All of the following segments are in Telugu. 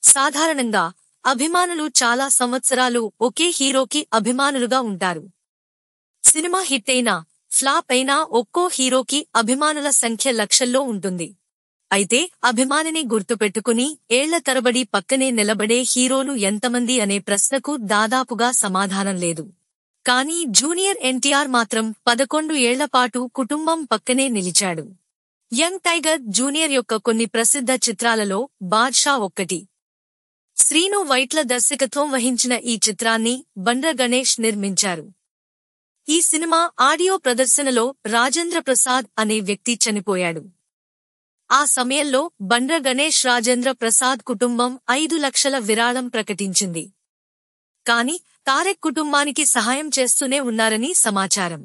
సాధారణంగా అభిమానులు చాలా సంవత్సరాలు ఒకే హీరోకి అభిమానులుగా ఉంటారు. సినిమా హిట్ అయినా, ఫ్లాప్ అయినా ఒక్కో హీరోకి అభిమానుల సంఖ్య లక్షల్లో ఉంటుంది. అయితే అభిమానిని గుర్తుపెట్టుకుని ఏళ్ల తరబడి పక్కనే నిలబడే హీరోలు ఎంతమంది అనే ప్రశ్నకు దాదాపుగా సమాధానం లేదు. కానీ జూనియర్ ఎన్టీఆర్ మాత్రం 11 ఏళ్లపాటు కుటుంబం పక్కనే నిలిచాడు. యంగ్ టైగర్ జూనియర్ యొక్క కొన్ని ప్రసిద్ధ చిత్రాలలో బాద్షా ఒక్కటి. శ్రీను వైట్ల దర్శకత్వం వహించిన ఈ చిత్రాన్ని బండ్ర గణేష్ నిర్మించారు. ఈ సినిమా ఆడియో ప్రదర్శనలో రాజేంద్ర ప్రసాద్ అనే వ్యక్తి చనిపోయాడు. ఆ సమయంలో బండ్ర గణేష్ రాజేంద్ర ప్రసాద్ కుటుంబం 5 లక్షల విరాళం ప్రకటించింది. కాని తారక్ కుటుంబానికి సహాయం చేస్తూనే ఉన్నారని సమాచారం.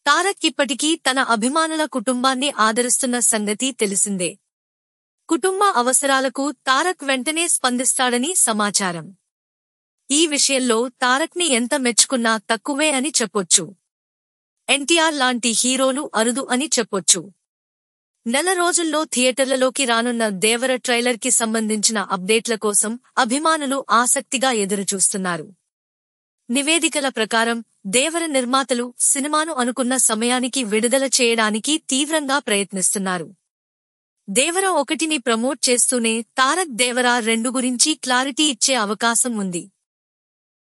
తారక్ ఇప్పటికీ తన అభిమానుల కుటుంబాన్ని ఆదరిస్తున్న సంగతి తెలిసిందే. కుటుంబ అవసరాలకు తారక్ వెంటనే స్పందిస్తాడని సమాచారం. ఈ విషయంలో తారక్ని ఎంత మెచ్చుకున్నా తక్కువే అని చెప్పొచ్చు. ఎన్టీఆర్ లాంటి హీరోలు అరుదు అని చెప్పొచ్చు. నెల రోజుల్లో థియేటర్లలోకి రానున్న దేవర ట్రైలర్ కి సంబంధించిన అప్డేట్ల కోసం అభిమానులు ఆసక్తిగా ఎదురుచూస్తున్నారు. నివేదికల ప్రకారం దేవర నిర్మాతలు సినిమాను అనుకున్న సమయానికి విడుదల చేయడానికి తీవ్రంగా ప్రయత్నిస్తున్నారు. దేవర 1ని ప్రమోట్ చేస్తూనే తారక్ దేవర 2 గురించి క్లారిటీ ఇచ్చే అవకాశం ఉంది.